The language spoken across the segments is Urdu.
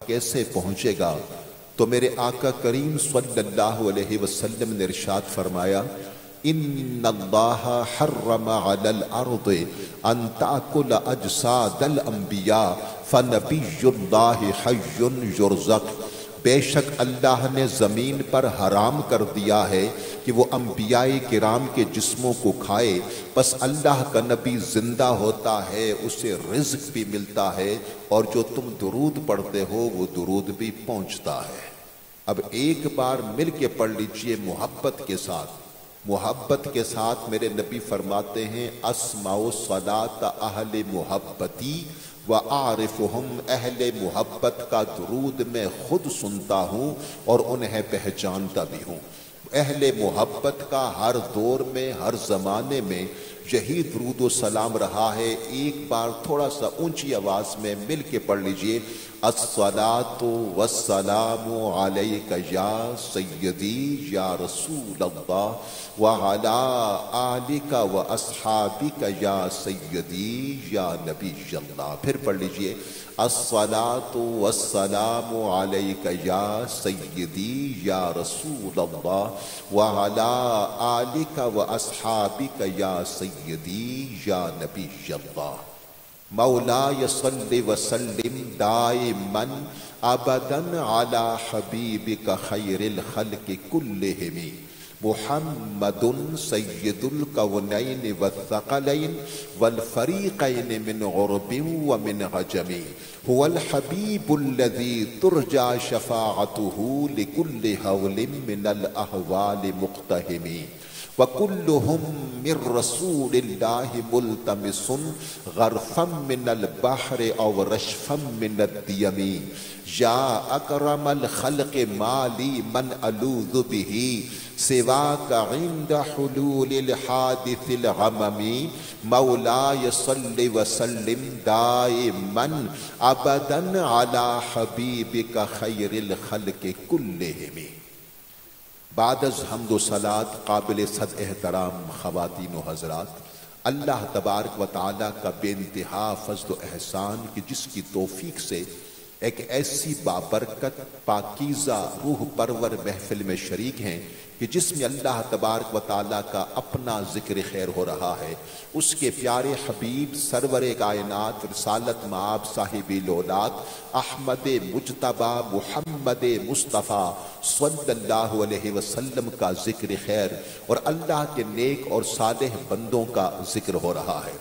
کیسے پہنچے گا؟ تو میرے آقا کریم صلی اللہ علیہ وسلم نے ارشاد فرمایا، ان اللہ حرم علی الارض ان تاکل اجساد الانبیاء فنبی اللہ حی یرزق۔ بے شک اللہ نے زمین پر حرام کر دیا ہے کہ وہ انبیاء کرام کے جسموں کو کھائے، بس اللہ کا نبی زندہ ہوتا ہے، اسے رزق بھی ملتا ہے، اور جو تم درود پڑھتے ہو وہ درود بھی پہنچتا ہے۔ اب ایک بار مل کے پڑھ لیجئے محبت کے ساتھ۔ محبت کے ساتھ میرے نبی فرماتے ہیں، اسمع صلاۃ اہل محبتی وَأَعْرِفُهُمْ، اہل محبت کا درود میں خود سنتا ہوں اور انہیں پہچانتا بھی ہوں۔ اہل محبت کا ہر دور میں، ہر زمانے میں یہی درود و سلام رہا ہے۔ ایک بار تھوڑا سا اونچی آواز میں مل کے پڑھ لیجئے، الصلاۃ والسلام علیک یا سیدی یا رسول اللہ وعلی آلک واصحابک یا سیدی یا نبی اللہ۔ پھر پڑھ لیجئے، الصلاۃ والسلام علیک یا سیدی یا رسول اللہ وعلی آلک واصحابک یا سیدی یا نبی اللہ۔ مولاي صل وسلم دائما ابدا على حبيبك خير الخلق كلهم محمد سيد الكونين والثقلين والفريقين من غرب ومن عجم، هو الحبيب الذي ترجى شفاعته لكل هول من الأهوال مقتهم، وَكُلُّهُمْ مِنْ رَسُولِ اللَّهِ مُلْتَمِسٌ غَرْفًا مِنَ الْبَحْرِ أَوْ رَشْفًا مِنَ الدِّيَمِ، يَا أَكْرَمَ الْخَلْقِ مَا لِي مَنْ أَلُوذُ بِهِ سِوَاكَ عِنْدَ حُلُولِ الْحَادِثِ الْغَمَمِ، مولاي صل وسلم دائما أبدا على حبيبك خير الخلق كلهم۔ بعد از حمد و صلات قابل صد احترام خواتین و حضرات، اللہ تبارک و تعالیٰ کا بے انتہا فضل و احسان کہ جس کی توفیق سے ایک ایسی بابرکت پاکیزہ روح پرور محفل میں شریک ہیں کہ جس میں اللہ تبارک و تعالیٰ کا اپنا ذکر خیر ہو رہا ہے، اس کے پیارے حبیب سرور کائنات رسالت مآب صاحب لولات احمد مجتبیٰ محمد مصطفیٰ صلی اللہ علیہ وسلم کا ذکر خیر اور اللہ کے نیک اور صالح بندوں کا ذکر ہو رہا ہے۔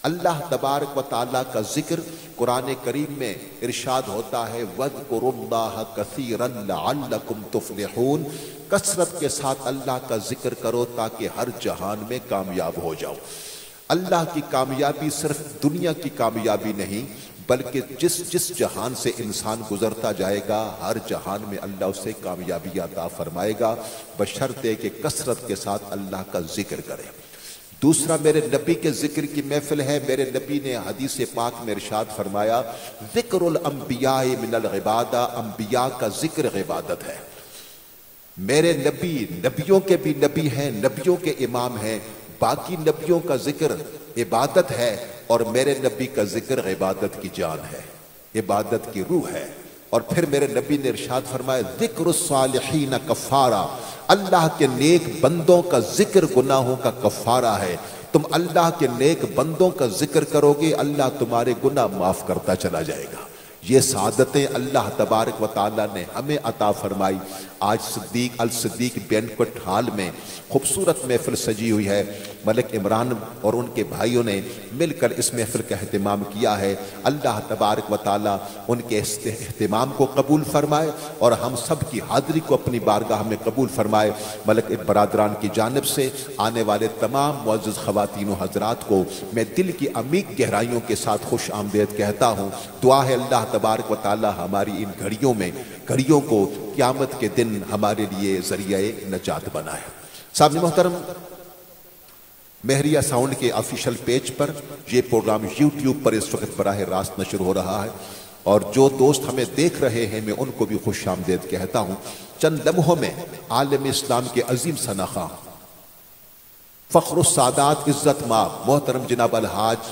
اللہ تبارک و تعالیٰ کا ذکر قرآن کریم میں ارشاد ہوتا ہے، وَاذْكُرُوا اللَّهَ كَثِيرًا لَعَلَّكُمْ تُفْلِحُونَ، کثرت کے ساتھ اللہ کا ذکر کرو تاکہ ہر جہان میں کامیاب ہو جاؤ۔ اللہ کی کامیابی صرف دنیا کی کامیابی نہیں، بلکہ جس جہان سے انسان گزرتا جائے گا ہر جہان میں اللہ اسے کامیابی عطا فرمائے گا، بشرطے کہ کثرت کے ساتھ اللہ کا ذکر کرے۔ دوسرا میرے نبی کے ذکر کی محفل ہے۔ میرے نبی نے حدیث پاک میں ارشاد فرمایا، ذکر الانبیاء من العبادہ، انبیاء کا ذکر عبادت ہے۔ میرے نبی نبیوں کے بھی نبی ہیں، نبیوں کے امام ہیں، باقی نبیوں کا ذکر عبادت ہے، اور میرے نبی کا ذکر عبادت کی جان ہے، عبادت کی روح ہے۔ اور پھر میرے نبی نے ارشاد فرمایا، ذکر الصالحین کفارہ، اللہ کے نیک بندوں کا ذکر گناہوں کا کفارہ ہے۔ تم اللہ کے نیک بندوں کا ذکر کرو گے، اللہ تمہارے گناہ معاف کرتا چلا جائے گا۔ یہ سعادتیں اللہ تبارک و تعالیٰ نے ہمیں عطا فرمائی۔ آج صدیق الصدیق بینکوٹ ہال میں خوبصورت محفل سجی ہوئی ہے۔ ملک عمران اور ان کے بھائیوں نے مل کر اس محفل کا اہتمام کیا ہے۔ اللہ تبارک و تعالیٰ ان کے اہتمام کو قبول فرمائے اور ہم سب کی حاضری کو اپنی بارگاہ میں قبول فرمائے۔ ملک برادران کی جانب سے آنے والے تمام معزز خواتین و حضرات کو میں دل کی عمیق گہرائیوں کے ساتھ خوش آمدید کہتا ہوں۔ دعا ہے اللہ تبارک و تعالیٰ ہماری ان گھڑیوں کو قیامت کے دن ہمارے لیے ذریعہ نجات بنائے۔ سامنے محترم، مہریہ ساؤنڈ کے آفیشل پیج پر یہ پروگرام یوٹیوب پر اس وقت براہ راست نشر ہو رہا ہے، اور جو دوست ہمیں دیکھ رہے ہیں میں ان کو بھی خوش آمدید کہتا ہوں۔ چند لمحوں میں عالم اسلام کے عظیم ثناء فخر السادات عزت مآب محترم جناب الحاج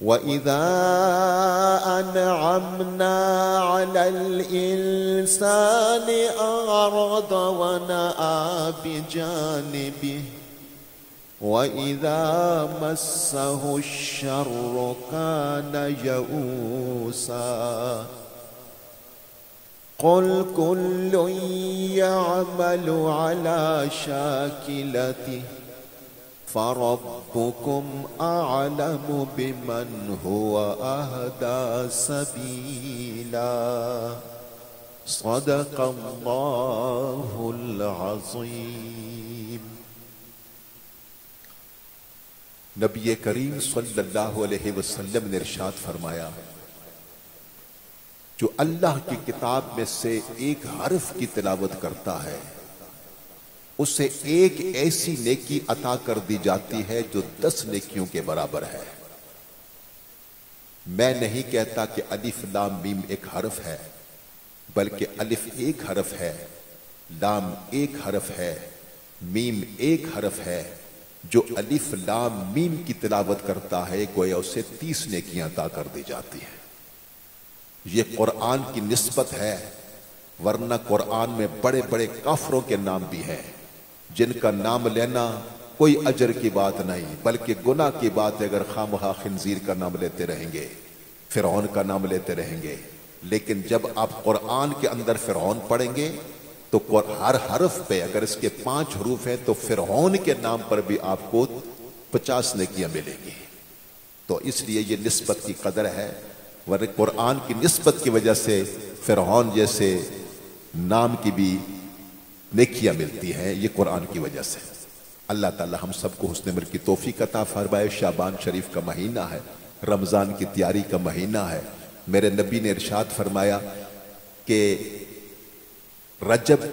وَإِذَا أَنْعَمْنَا عَلَى الْإِنسَانِ أَعْرَضَ وَنَأَىٰ بِجَانِبِهِ وَإِذَا مَسَّهُ الشَّرُّ كَانَ يَئُوسًا قُلْ كُلٌّ يَعْمَلُ عَلَى شَاكِلَتِهِ فَرَبُّكُمْ أَعْلَمُ بِمَنْ هُوَ أَهْدَىٰ سَبِيلًا صدق اللہ العظیم۔ نبی کریم صلی اللہ علیہ وسلم نے ارشاد فرمایا، جو اللہ کی کتاب میں سے ایک حرف کی تلاوت کرتا ہے اسے ایک ایسی نیکی عطا کر دی جاتی ہے جو 10 نیکیوں کے برابر ہے۔ میں نہیں کہتا کہ الف لام میم ایک حرف ہے، بلکہ الف ایک حرف ہے، لام ایک حرف ہے، میم ایک حرف ہے۔ جو الف لام میم کی تلاوت کرتا ہے گویا اسے 30 نیکیاں عطا کر دی جاتی ہیں۔ یہ قرآن کی نسبت ہے، ورنہ قرآن میں بڑے بڑے کافروں کے نام بھی ہیں جن کا نام لینا کوئی اجر کی بات نہیں بلکہ گناہ کی بات ہے۔ اگر خامخواہ خنزیر کا نام لیتے رہیں گے، فرعون کا نام لیتے رہیں گے، لیکن جب آپ قرآن کے اندر فرعون پڑھیں گے تو ہر حرف پہ اگر اس کے 5 حروف ہیں تو فرعون کے نام پر بھی آپ کو 50 نیکیاں ملیں گی۔ تو اس لیے یہ نسبت کی قدر ہے، ورنہ قرآن کی نسبت کی وجہ سے فرعون جیسے نام کی بھی نیکیاں ملتی ہیں، یہ قرآن کی وجہ سے۔ اللہ تعالی ہم سب کو حسن عمل کی توفیق عطا فرمائے۔ شعبان شریف کا مہینہ ہے، رمضان کی تیاری کا مہینہ ہے۔ میرے نبی نے ارشاد فرمایا کہ رجب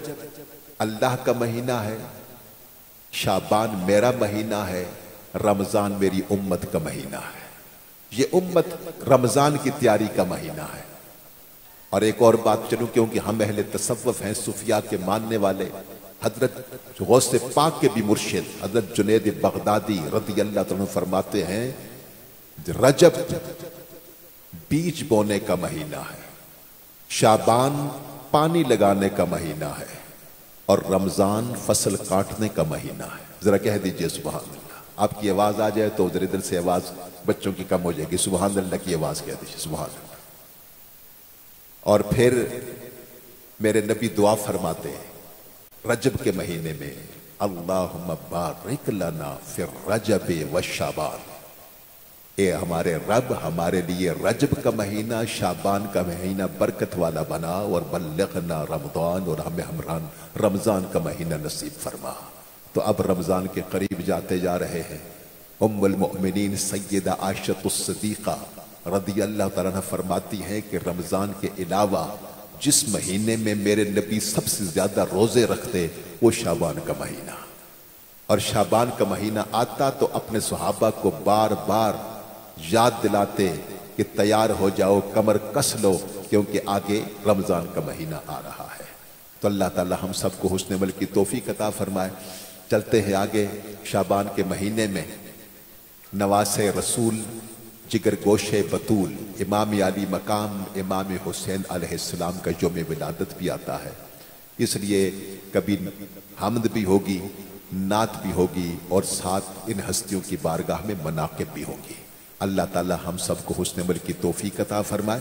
اللہ کا مہینہ ہے، شعبان میرا مہینہ ہے، رمضان میری امت کا مہینہ ہے۔ یہ امت رمضان کی تیاری کا مہینہ ہے۔ اور ایک اور بات چلوں، کیونکہ ہم اہل تصوف ہیں، صوفیاء کے ماننے والے، حضرت غوث پاک کے بھی مرشد حضرت جنید بغدادی رضی اللہ عنہ فرماتے ہیں رجب بیج بونے کا مہینہ ہے، شعبان پانی لگانے کا مہینہ ہے، اور رمضان فصل کاٹنے کا مہینہ ہے۔ ذرا کہہ دیجئے سبحان اللہ۔ آپ کی آواز آ جائے تو ادھر ادھر سے آواز بچوں کی کم ہو جائے گی۔ سبحان اللہ کی آواز کہہ دیجئے سبحان اللہ۔ اور پھر میرے نبی دعا فرماتے ہیں رجب کے مہینے میں، اللہم بارک لنا فی الرجب والشعبان، اے ہمارے رب ہمارے لیے رجب کا مہینہ شعبان کا مہینہ برکت والا بنا، اور بلغنا رمضان، اور ہمیں رمضان کا مہینہ نصیب فرما۔ تو اب رمضان کے قریب جاتے جا رہے ہیں۔ ام المؤمنین سیدہ عائشہ الصدیقہ رضی اللہ تعالیٰ عنہ فرماتی ہیں کہ رمضان کے علاوہ جس مہینے میں میرے نبی سب سے زیادہ روزے رکھتے وہ شعبان کا مہینہ، اور شعبان کا مہینہ آتا تو اپنے صحابہ کو بار بار یاد دلاتے کہ تیار ہو جاؤ، کمر کس لو، کیونکہ آگے رمضان کا مہینہ آ رہا ہے۔ تو اللہ تعالیٰ ہم سب کو حسن عمل کی توفیق عطا فرمائے۔ چلتے ہیں آگے۔ شعبان کے مہینے میں نواسے رسول، جگر گوشے بطول، امام علی مقام امام حسین علیہ السلام کا یوم ولادت بھی آتا ہے، اس لیے کبھی حمد بھی ہوگی، نعت بھی ہوگی، اور ساتھ ان ہستیوں کی بارگاہ میں مناقب بھی ہوگی۔ اللہ تعالی ہم سب کو حسن عمل کی توفیق عطا فرمائے۔